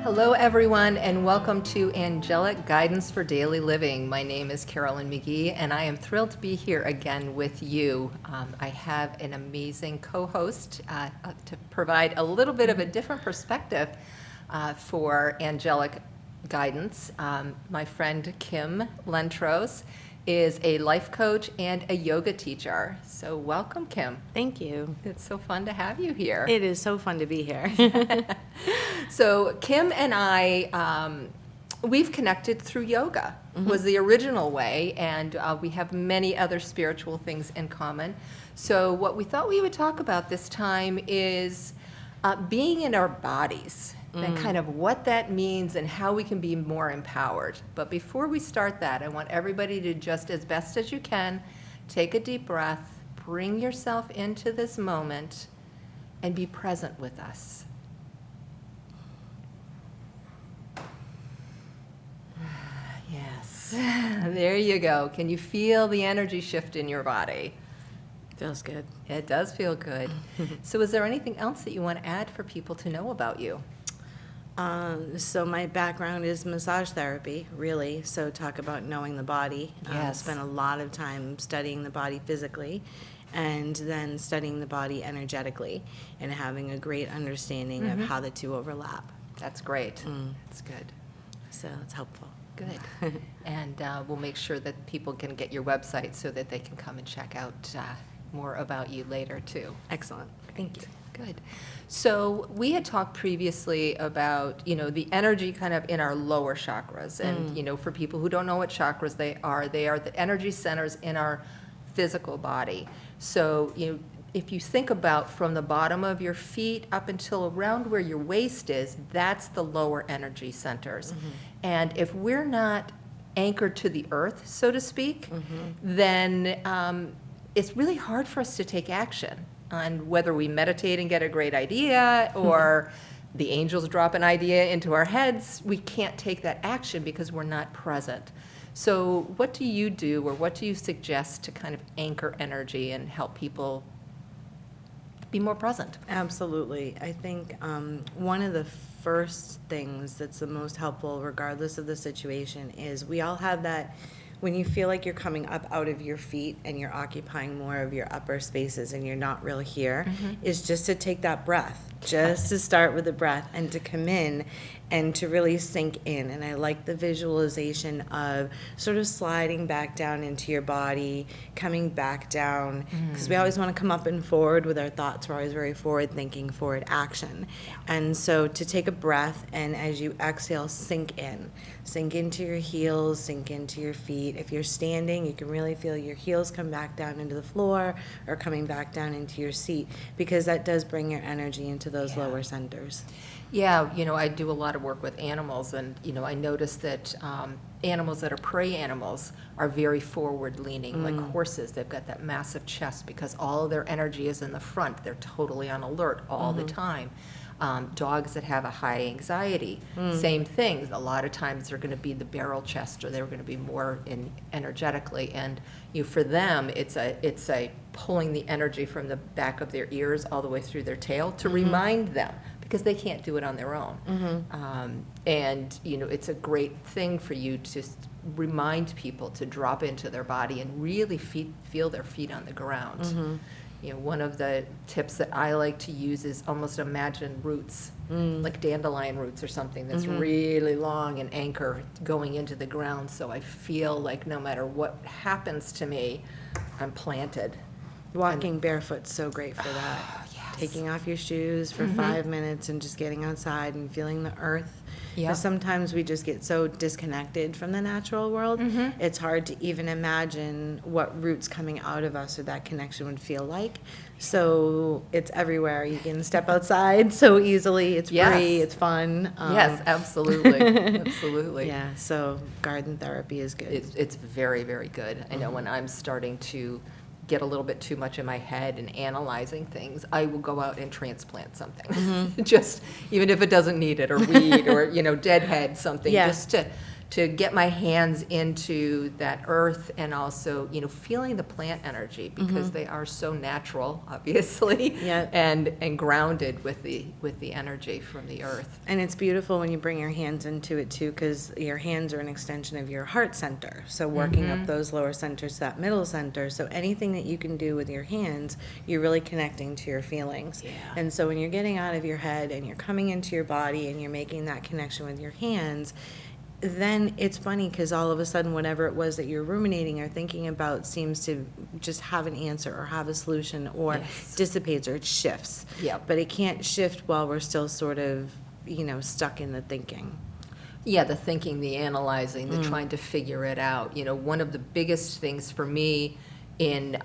Hello, everyone, and welcome to Angelic Guidance for Daily Living. My name is Carolyn McGee, and I am thrilled to be here again with you. I have an amazing co-host to provide a little bit of a different perspective for Angelic Guidance. My friend Kim Lentos is a life coach and a yoga teacher. So welcome, Kim. Thank you. It's so fun to have you here. It is so fun to be here. So Kim and I, we've connected through yoga, was the original way, and we have many other spiritual things in common. So what we thought we would talk about this time is being in our bodies and kind of what that means and how we can be more empowered. But before we start that, I want everybody to just, as best as you can, take a deep breath, bring yourself into this moment, and be present with us. Yes, there you go. Can you feel the energy shift in your body? Feels good. It does feel good. So is there anything else that you want to add for people to know about you? So my background is massage therapy, really. So talk about knowing the body. Yes. Spent a lot of time studying the body physically and then studying the body energetically and having a great understanding of how the two overlap. That's great. That's good. So it's helpful. Good. And we'll make sure that people can get your website so that they can come and check out more about you later, too. Excellent. Thank you. Good. So we had talked previously about, the energy kind of in our lower chakras. And, for people who don't know what chakras they are the energy centers in our physical body. So, if you think about from the bottom of your feet up until around where your waist is, that's the lower energy centers. And if we're not anchored to the earth, so to speak, then it's really hard for us to take action on whether we meditate and get a great idea or the angels drop an idea into our heads. We can't take that action because we're not present. So what do you do, or what do you suggest to kind of anchor energy and help people be more present? Absolutely. I think one of the first things that's the most helpful, regardless of the situation, is we all have that when you feel like you're coming up out of your feet and you're occupying more of your upper spaces and you're not real here, is just to take that breath, just to start with the breath and to come in and to really sink in. And I like the visualization of sort of sliding back down into your body, coming back down, because we always want to come up and forward with our thoughts. We're always very forward thinking, forward action. And so to take a breath and as you exhale, sink into your heels, sink into your feet. If you're standing, you can really feel your heels come back down into the floor or coming back down into your seat, because that does bring your energy into those lower centers. Yeah, I do a lot of work with animals, and, I notice that animals that are prey animals are very forward-leaning, like horses. They've got that massive chest because all of their energy is in the front. They're totally on alert all the time. Dogs that have a high anxiety, same thing. A lot of times they're going to be the barrel chest, or they're going to be more energetically. And for them, it's a pulling the energy from the back of their ears all the way through their tail to remind them, because they can't do it on their own. And it's a great thing for you to remind people to drop into their body and really feel their feet on the ground. One of the tips that I like to use is almost imagine roots, like dandelion roots or something that's really long and anchor going into the ground, so I feel like no matter what happens to me, I'm planted. Walking barefoot's so great for that. Yes. Taking off your shoes for 5 minutes and just getting outside and feeling the earth. Because sometimes we just get so disconnected from the natural world, it's hard to even imagine what roots coming out of us or that connection would feel like. So it's everywhere. You can step outside so easily. It's free. It's fun. Yes, absolutely. Absolutely. Yeah, so garden therapy is good. It's very, very good. I know when I'm starting to get a little bit too much in my head and analyzing things, I will go out and transplant something. Just, even if it doesn't need it, or weed, or, deadhead something, just to get my hands into that earth, and also, feeling the plant energy, because they are so natural, obviously, Yeah. and grounded with the energy from the earth. And it's beautiful when you bring your hands into it too, because your hands are an extension of your heart center. So working up those lower centers to that middle center. So anything that you can do with your hands, you're really connecting to your feelings. Yeah. And so when you're getting out of your head and you're coming into your body and you're making that connection with your hands, then it's funny because all of a sudden whatever it was that you're ruminating or thinking about seems to just have an answer or have a solution, or Yes. dissipates, or it shifts. Yep. But it can't shift while we're still sort of, stuck in the thinking. Yeah, the thinking, the analyzing, the trying to figure it out. One of the biggest things for me in,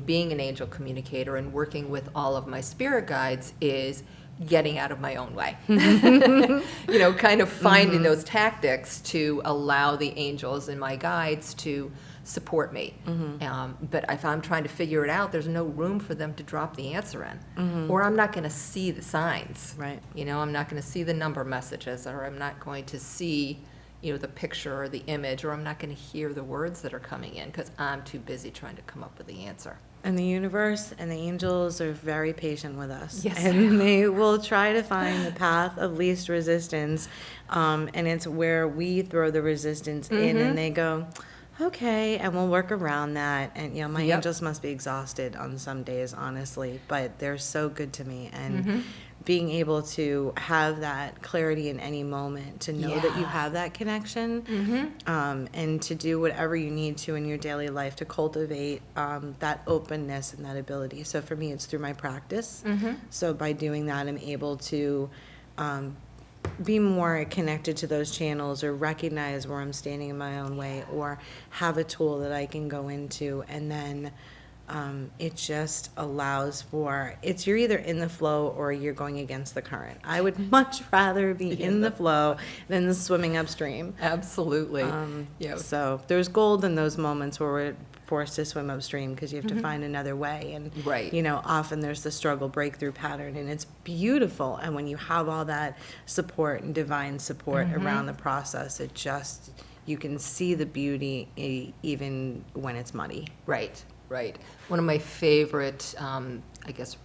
being an angel communicator and working with all of my spirit guides is getting out of my own way. Kind of finding those tactics to allow the angels and my guides to support me. But if I'm trying to figure it out, there's no room for them to drop the answer in. Or I'm not going to see the signs. Right. I'm not going to see the number messages, or I'm not going to see, the picture or the image, or I'm not going to hear the words that are coming in because I'm too busy trying to come up with the answer. And the universe and the angels are very patient with us. Yes, And they will try to find the path of least resistance. And it's where we throw the resistance in and they go, okay, and we'll work around that. And, my Yep. angels must be exhausted on some days, honestly, but they're so good to me. And being able to have that clarity in any moment, to know that you Yeah. have that connection, and to do whatever you need to in your daily life to cultivate that openness and that ability. So for me, it's through my practice. So by doing that, I'm able to be more connected to those channels, or recognize where I'm standing in my own way, or have a tool that I can go into, and then it just allows for, you're either in the flow or you're going against the current. I would much rather be in the flow than swimming upstream. Absolutely. So there's gold in those moments where we're forced to swim upstream because you have to find another way. And, Right. often there's the struggle breakthrough pattern, and it's beautiful. And when you have all that support and divine support around the process, you can see the beauty even when it's muddy. Right. One of my favorite,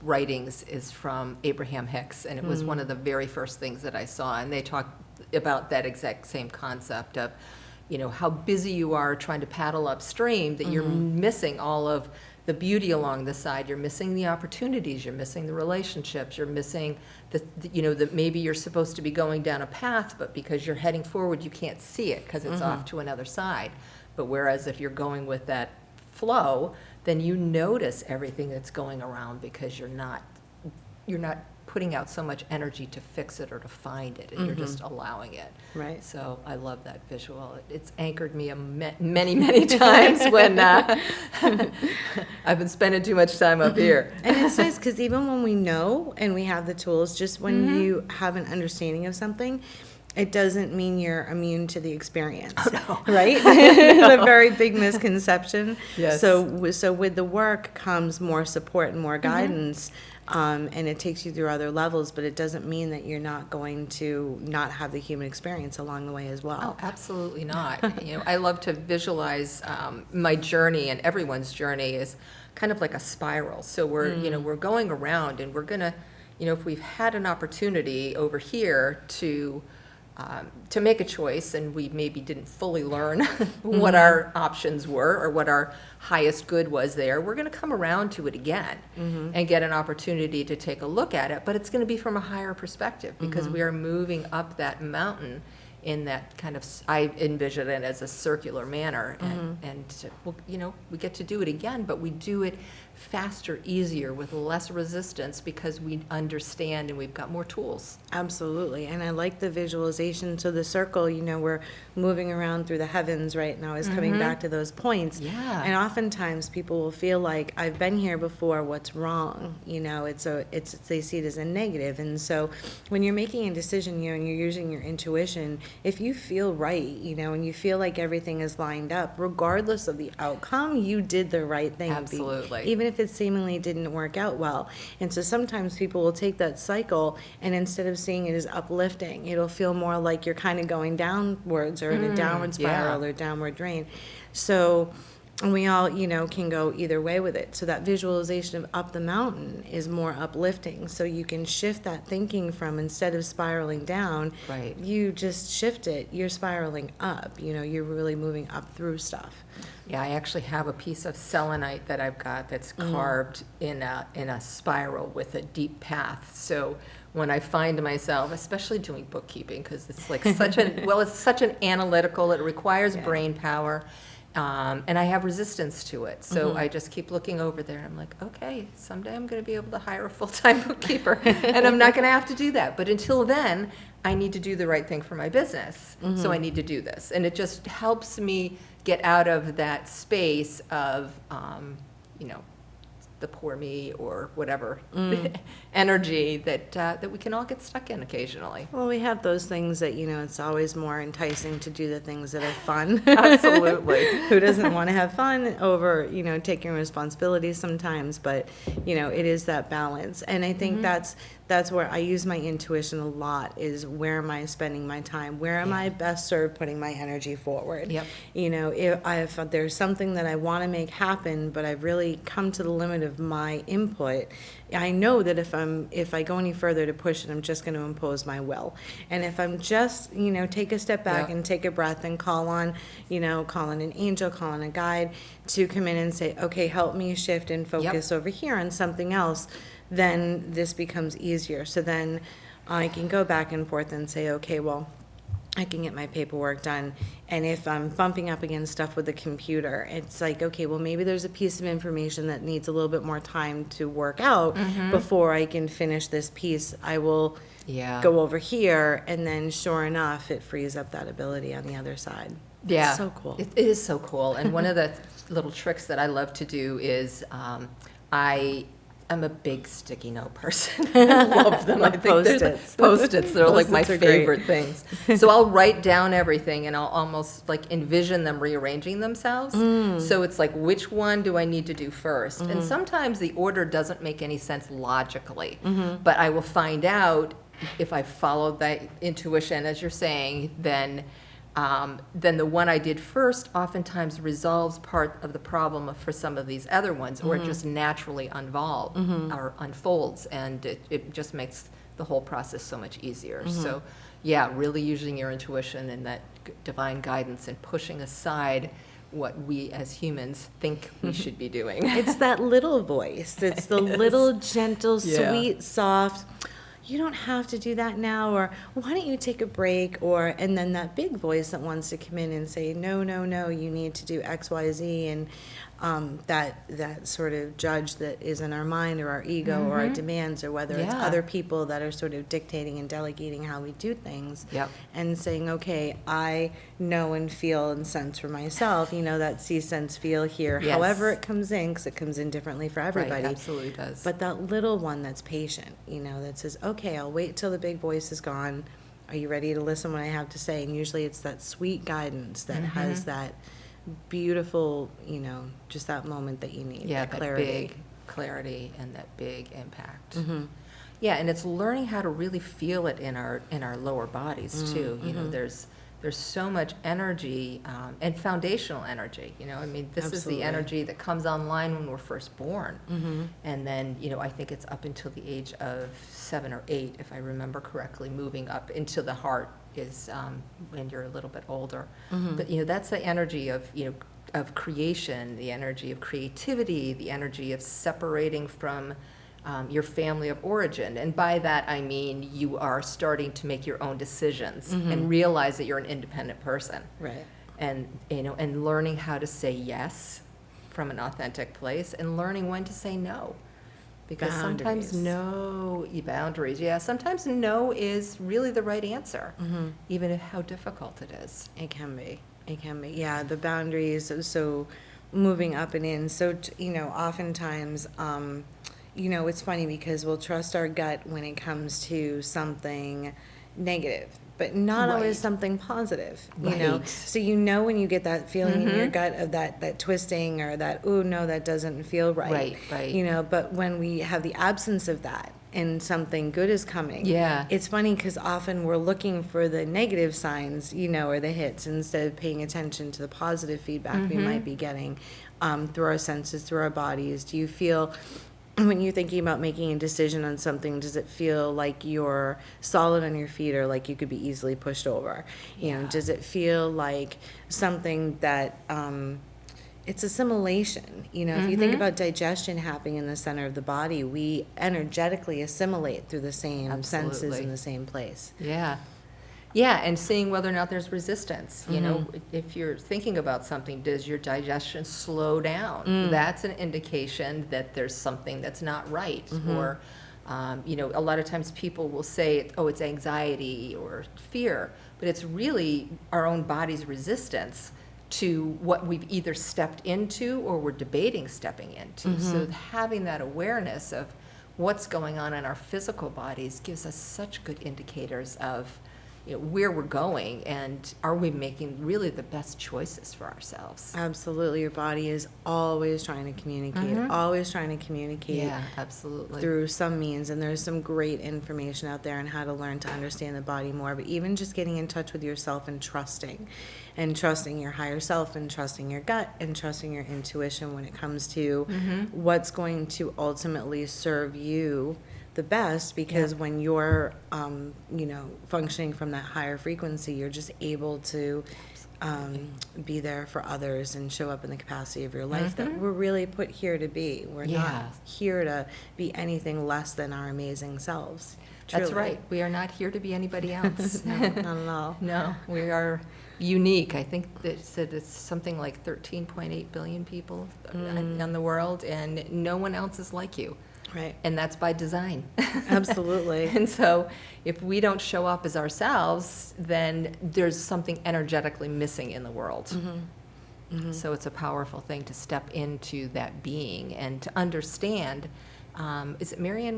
writings is from Abraham Hicks, and it was one of the very first things that I saw, and they talk about that exact same concept of, how busy you are trying to paddle upstream, that you're missing all of the beauty along the side. You're missing the opportunities, you're missing the relationships, you're missing that maybe you're supposed to be going down a path, but because you're heading forward, you can't see it because it's off to another side. But whereas if you're going with that flow, then you notice everything that's going around because you're not putting out so much energy to fix it or to find it, and you're just allowing it. Right. So I love that visual. It's anchored me many, many times when I've been spending too much time up here. And it's nice because even when we know and we have the tools, just when you have an understanding of something, it doesn't mean you're immune to the experience. Oh, no. Right? It's a very big misconception. Yes. So with the work comes more support and more guidance, and it takes you through other levels, but it doesn't mean that you're not going to not have the human experience along the way as well. Oh, absolutely not. I love to visualize my journey, and everyone's journey is kind of like a spiral. So we're going around, and we're gonna, if we've had an opportunity over here to make a choice, and we maybe didn't fully learn what our options were or what our highest good was there, we're going to come around to it again and get an opportunity to take a look at it, but it's going to be from a higher perspective because we are moving up that mountain in that kind of, I envision it as a circular manner, and we get to do it again, but we do it faster, easier, with less resistance because we understand and we've got more tools. Absolutely, and I like the visualization. So the circle, we're moving around through the heavens right now, is coming back to those points. Yeah. And oftentimes people will feel like, I've been here before, what's wrong? They see it as a negative. And so when you're making a decision, and you're using your intuition, if you feel right, and you feel like everything is lined up, regardless of the outcome, you did the right thing. Absolutely. Even if it seemingly didn't work out well. And so sometimes people will take that cycle, and instead of seeing it as uplifting, it'll feel more like you're kind of going downwards or in a downward spiral or downward drain. So, and we all, can go either way with it. So that visualization of up the mountain is more uplifting. So you can shift that thinking from, instead of spiraling down, Right. you just shift it. You're spiraling up. You're really moving up through stuff. Yeah, I actually have a piece of selenite that I've got that's carved in a spiral with a deep path. So when I find myself, especially doing bookkeeping, because it's like it's such an analytical, it requires brain power. And I have resistance to it. So I just keep looking over there. I'm like, okay, someday I'm going to be able to hire a full-time bookkeeper, and I'm not going to have to do that. But until then, I need to do the right thing for my business. So I need to do this. And it just helps me get out of that space of, the poor me or whatever energy that we can all get stuck in occasionally. Well, we have those things that, it's always more enticing to do the things that are fun. Absolutely. Who doesn't want to have fun over, taking responsibility sometimes, but, it is that balance. And I think that's where I use my intuition a lot, is where am I spending my time? Where am I best served putting my energy forward? Yep. If there's something that I want to make happen, but I've really come to the limit of my input, I know that if I go any further to push it, I'm just going to impose my will. And if I'm just, take a step back and take a breath and call on an angel, call on a guide to come in and say, okay, help me shift and focus over here on something else, then this becomes easier. So then I can go back and forth and say, okay, well, I can get my paperwork done. And if I'm bumping up against stuff with the computer, it's like, okay, well, maybe there's a piece of information that needs a little bit more time to work out before I can finish this piece. I will go over here, and then sure enough, it frees up that ability on the other side. Yeah. It's so cool. It is so cool. And one of the little tricks that I love to do is I'm a big sticky note person. I love them. I think Post-its. Post-its. They're like my Post-its are great. favorite things. So I'll write down everything, and I'll almost like envision them rearranging themselves. So it's like, which one do I need to do first? And sometimes the order doesn't make any sense logically, but I will find out if I follow that intuition, as you're saying, then the one I did first oftentimes resolves part of the problem for some of these other ones, or it just naturally or unfolds, and it just makes the whole process so much easier. So, yeah, really using your intuition and that divine guidance and pushing aside what we as humans think we should be doing. It's that little voice. It's the little, gentle, sweet, soft, you don't have to do that now, or why don't you take a break, and then that big voice that wants to come in and say, no, you need to do X, Y, Z, and that sort of judge that is in our mind, or our ego, or our demands, or whether it's other people that are sort of dictating and delegating how we do things, and saying, okay, I know and feel and sense for myself, that see, sense, feel, hear, however it comes in, because it comes in differently for everybody. Right, absolutely does. But that little one that's patient, that says, okay, I'll wait till the big voice is gone. Are you ready to listen what I have to say? And usually it's that sweet guidance that has that beautiful, just that moment that you need. Yeah, that that clarity. big clarity and that big impact. Yeah, and it's learning how to really feel it in our lower bodies too. There's so much energy and foundational energy. This is Absolutely. the energy that comes online when we're first born, and then I think it's up until the age of 7 or 8, if I remember correctly, moving up into the heart is when you're a little bit older. But that's the energy of of creation, the energy of creativity, the energy of separating from your family of origin. And by that, I mean you are starting to make your own decisions and realize that you're an independent person. Right. And, and learning how to say yes from an authentic place, and learning when to say no. Because sometimes boundaries, sometimes no is really the right answer, even how difficult it is. It can be. Yeah, the boundaries, so moving up and in. So, oftentimes, it's funny because we'll trust our gut when it comes to something negative. but not always Right. something positive, you know? Right. So you know when you get that feeling in your gut of that twisting or that, oh, no, that doesn't feel right. Right. You know, but when we have the absence of that and something good is coming, Yeah. it's funny because often we're looking for the negative signs, you know, or the hits instead of paying attention to the positive feedback we might be getting through our senses, through our bodies. Do you feel, when you're thinking about making a decision on something, does it feel like you're solid on your feet or like you could be easily pushed over? You know, does it feel like something that it's assimilation? You know, if you think about digestion happening in the center of the body, we energetically assimilate through the same senses Absolutely. in the same place. Yeah, and seeing whether or not there's resistance. You know, if you're thinking about something, does your digestion slow down? That's an indication that there's something that's not right. Or, you know, a lot of times people will say, oh, it's anxiety or fear, but it's really our own body's resistance to what we've either stepped into or we're debating stepping into. So having that awareness of what's going on in our physical bodies gives us such good indicators of, you know, where we're going and are we making really the best choices for ourselves. Absolutely. Your body is always trying to communicate, always trying to communicate. Yeah, absolutely. Through some means, and there's some great information out there on how to learn to understand the body more, but even just getting in touch with yourself and trusting your higher self and trusting your gut and trusting your intuition when it comes to what's going to ultimately serve you the best, because when you're you know, functioning from that higher frequency, you're just able to be there for others and show up in the capacity of your life that we're really put here to be. We're not here to be anything less than our amazing selves. That's Truly. right. We are not here to be anybody else. No, not at all. No, we are unique. I think that said it's something like 13.8 billion people in the world, and no one else is like you. Right. And that's by design. Absolutely. And so if we don't show up as ourselves, then there's something energetically missing in the world. So it's a powerful thing to step into that being and to understand. Is it Marianne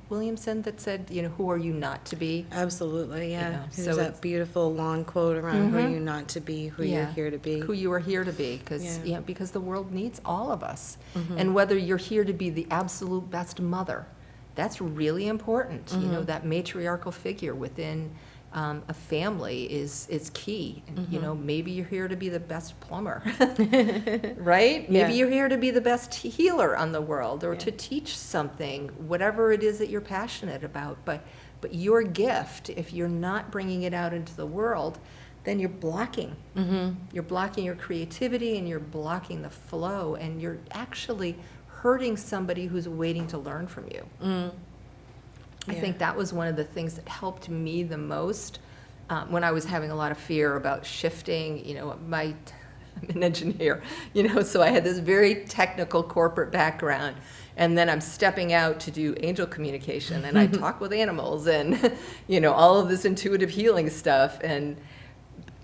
Williamson that said, you know, who are you not to be? Absolutely, yeah. You know, There's so that it's- beautiful long quote around who are you not to be, who you're here to be. Who you are here to be, Yeah. because the world needs all of us. And whether you're here to be the absolute best mother, that's really important. You know, that matriarchal figure within a family is key. And, you know, maybe you're here to be the best plumber, right? Maybe you're here to be the best healer on the world, or to teach something, whatever it is that you're passionate about. But your gift, if you're not bringing it out into the world, then you're blocking. You're blocking your creativity and you're blocking the flow, and you're actually hurting somebody who's waiting to learn from you. I think that was one of the things that helped me the most when I was having a lot of fear about shifting. You know, I'm an engineer, you know, so I had this very technical corporate background. And then I'm stepping out to do angel communication, and I talk with animals and, you know, all of this intuitive healing stuff, and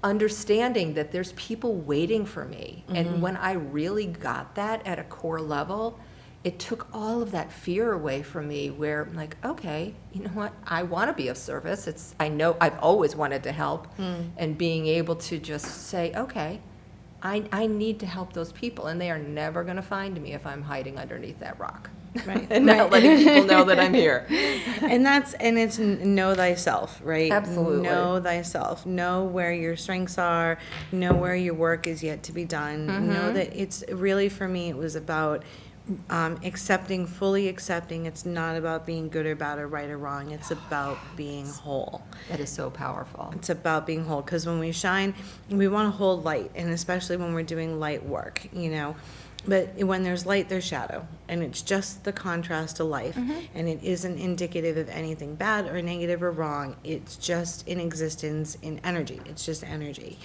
understanding that there's people waiting for me. And when I really got that at a core level, it took all of that fear away from me, where I'm like, okay, you know what? I want to be of service. I know I've always wanted to help, and being able to just say, okay, I need to help those people, and they are never going to find me if I'm hiding underneath that rock. Right. And not letting people know that I'm here. And it's know thyself, right? Absolutely. Know thyself. Know where your strengths are. Know where your work is yet to be done. Know that it's really, for me, it was about fully accepting. It's not about being good or bad or right or wrong. It's about being whole. That is so powerful. It's about being whole, because when we shine, we want to hold light, and especially when we're doing light work, you know. But when there's light, there's shadow, and it's just the contrast to life, and it isn't indicative of anything bad or negative or wrong. It's just in existence in energy. It's just energy.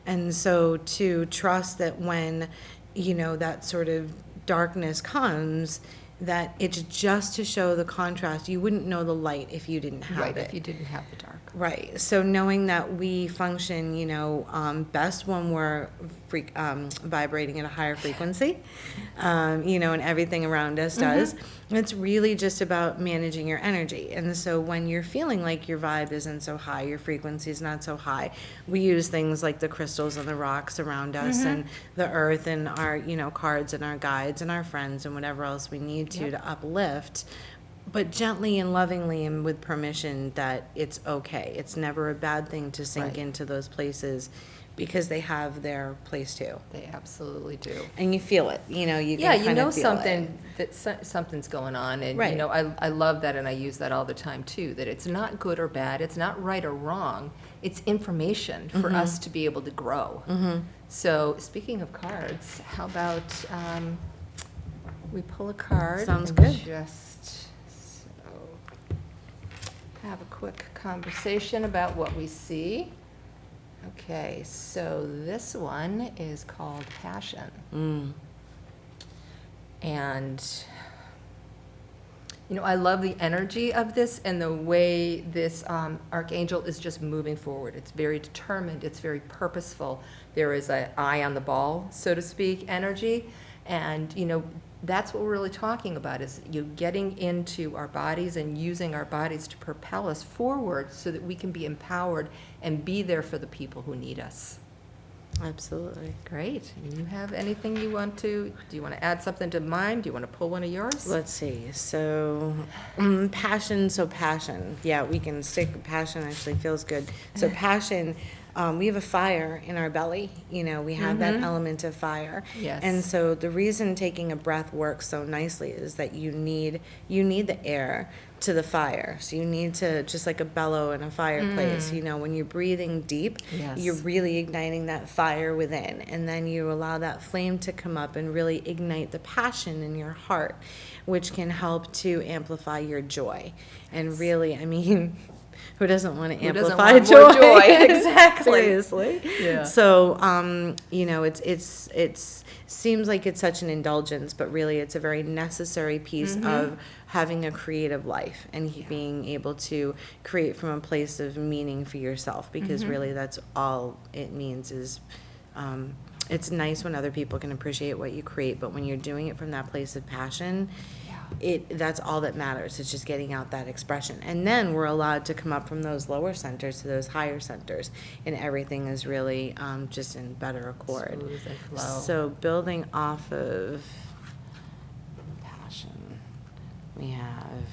And so to trust that when, you know, that sort of darkness comes, that it's just to show the contrast. You wouldn't know the light if you didn't have it. If you didn't have the dark. Right. So knowing that we function, best when we're vibrating at a higher frequency, and everything around us does. It's really just about managing your energy. And so when you're feeling like your vibe isn't so high, your frequency is not so high, we use things like the crystals and the rocks around us and the earth and our, cards and our guides and our friends and whatever else we need to uplift, but gently and lovingly and with permission that it's okay. It's never a bad thing to sink Right. into those places because they have their place too. They absolutely do. And you feel it, you can Yeah, kind of feel something, that something's going on, and, Right. I love that, and I use that all the time, too, that it's not good or bad, it's not right or wrong, it's information for us to be able to grow. So, speaking of cards, how about, we pull a card? Sounds and good. Just, have a quick conversation about what we see. Okay, so this one is called Passion. And, I love the energy of this and the way this archangel is just moving forward. It's very determined, it's very purposeful. There is an eye on the ball, so to speak, energy. And, that's what we're really talking about, is getting into our bodies and using our bodies to propel us forward so that we can be empowered and be there for the people who need us. Absolutely. Great. And you have anything do you want to add something to mine? Do you want to pull one of yours? Let's see. So, passion. So passion. Yeah, we can stick. Passion actually feels good. So passion. We have a fire in our belly. We have that element of fire. Yes. And so the reason taking a breath works so nicely is that you need the air to the fire. So you need to, just like a bellow in a fireplace, when you're breathing deep, Yes. you're really igniting that fire within. And then you allow that flame to come up and really ignite the passion in your heart, which can help to amplify your joy. And really, who doesn't want to Who doesn't amplify want joy? more joy? Exactly. Seriously. Yeah. So, it's seems like it's such an indulgence, but really it's a very necessary piece of having a creative life and being able to create from a place of meaning for yourself, because really that's all it means is, it's nice when other people can appreciate what you create, but when you're doing it from that place of passion, that's all that matters. It's just getting out that expression. And then we're allowed to come up from those lower centers to those higher centers, and everything is really just in better accord. Smooth and flow. So building off of passion, we have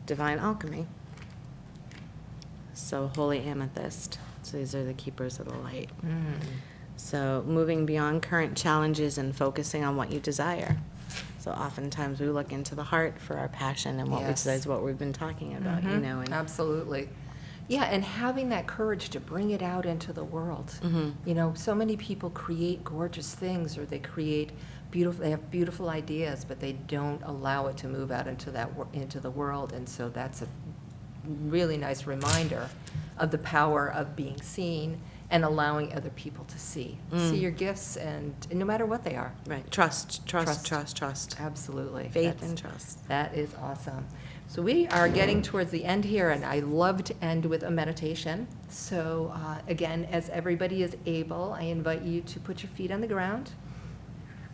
divine alchemy. So holy amethyst. So these are the keepers of the light. So moving beyond current challenges and focusing on what you desire. So oftentimes we look into the heart for our passion, and what we Yes. desire is what we've been talking about, and Absolutely. Yeah, and having that courage to bring it out into the world. So many people create gorgeous things, or they have beautiful ideas, but they don't allow it to move out into the world. And so that's a really nice reminder of the power of being seen and allowing other people to see your gifts, and no matter what they are. right, trust. Absolutely. Faith and trust. That is awesome. So we are getting towards the end here, and I love to end with a meditation. So again, as everybody is able, I invite you to put your feet on the ground,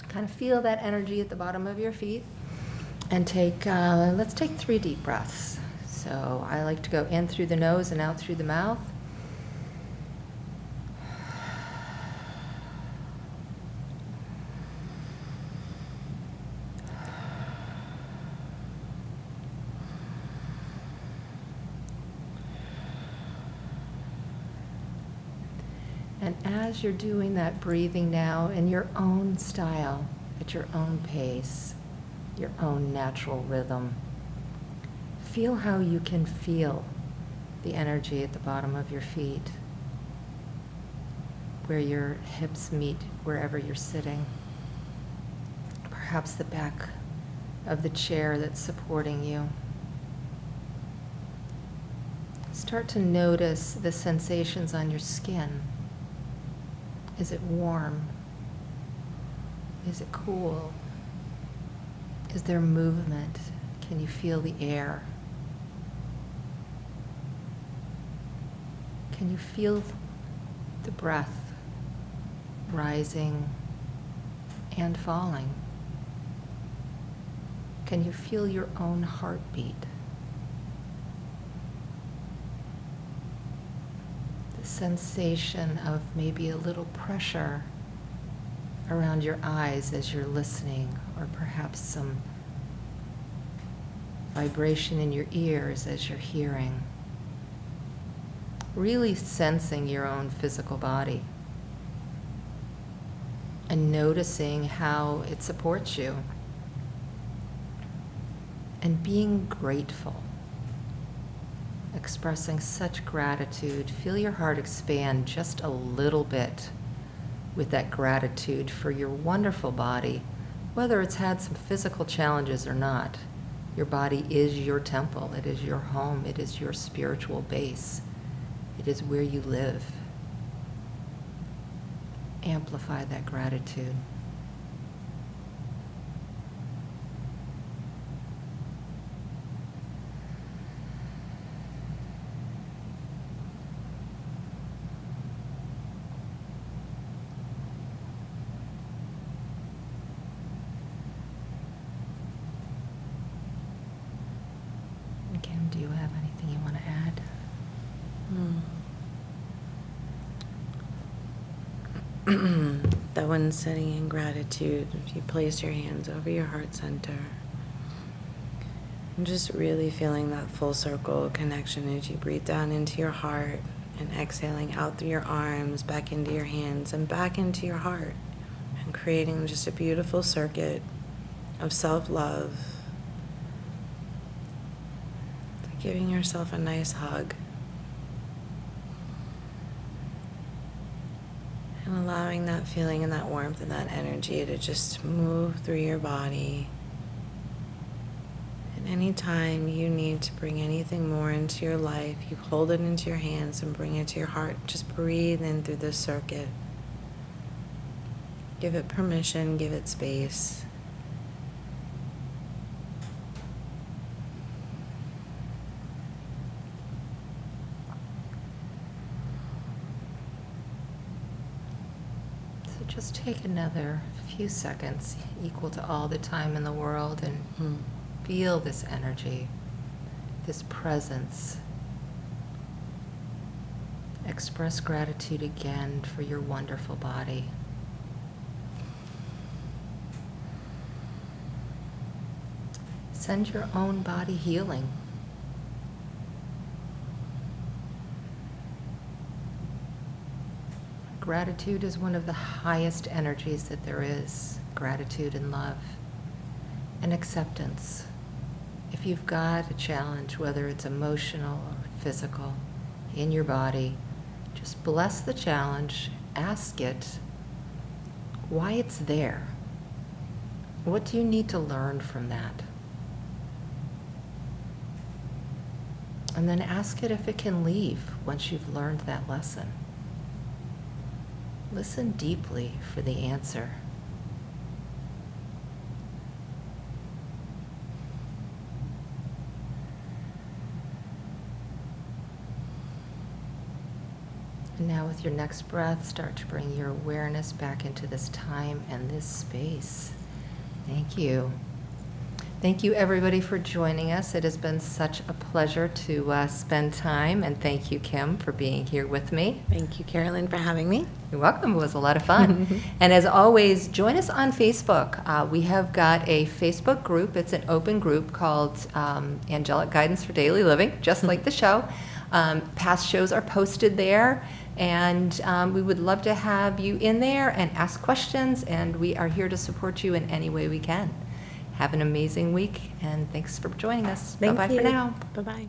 kind of feel that energy at the bottom of your feet, and let's take 3 deep breaths. So I like to go in through the nose and out through the mouth. And as you're doing that breathing now in your own style, at your own pace, your own natural rhythm, feel how you can feel the energy at the bottom of your feet, where your hips meet wherever you're sitting. Perhaps the back of the chair that's supporting you. Start to notice the sensations on your skin. Is it warm? Is it cool? Is there movement? Can you feel the air? Can you feel the breath rising and falling? Can you feel your own heartbeat? The sensation of maybe a little pressure around your eyes as you're listening, or perhaps some vibration in your ears as you're hearing. Really sensing your own physical body and noticing how it supports you, and being grateful, expressing such gratitude. Feel your heart expand just a little bit with that gratitude for your wonderful body, whether it's had some physical challenges or not. Your body is your temple, it is your home, it is your spiritual base, it is where you live. Amplify that gratitude. Kim, do you have anything you want to add? That when sitting in gratitude, if you place your hands over your heart center, and just really feeling that full circle connection as you breathe down into your heart and exhaling out through your arms, back into your hands and back into your heart, and creating just a beautiful circuit of self-love, giving yourself a nice hug. And allowing that feeling and that warmth and that energy to just move through your body. And anytime you need to bring anything more into your life, you hold it into your hands and bring it to your heart. Just breathe in through this circuit. Give it permission, give it space. Just take another few seconds, equal to all the time in the world, and feel this energy, this presence. Express gratitude again for your wonderful body. Send your own body healing. Gratitude is one of the highest energies that there is. Gratitude and love and acceptance. If you've got a challenge, whether it's emotional or physical, in your body, just bless the challenge, ask it why it's there. What do you need to learn from that? And then ask it if it can leave once you've learned that lesson. Listen deeply for the answer. And now with your next breath, start to bring your awareness back into this time and this space. Thank you. Thank you, everybody, for joining us. It has been such a pleasure to spend time, and thank you, Kim, for being here with me. Thank you, Carolyn, for having me. You're welcome. It was a lot of fun. And as always, join us on Facebook. We have got a Facebook group. It's an open group called Angelic Guidance for Daily Living, just like the show. Past shows are posted there, and we would love to have you in there and ask questions, and we are here to support you in any way we can. Have an amazing week, and thanks for joining us. Thank Bye-bye you. for now. Bye-bye.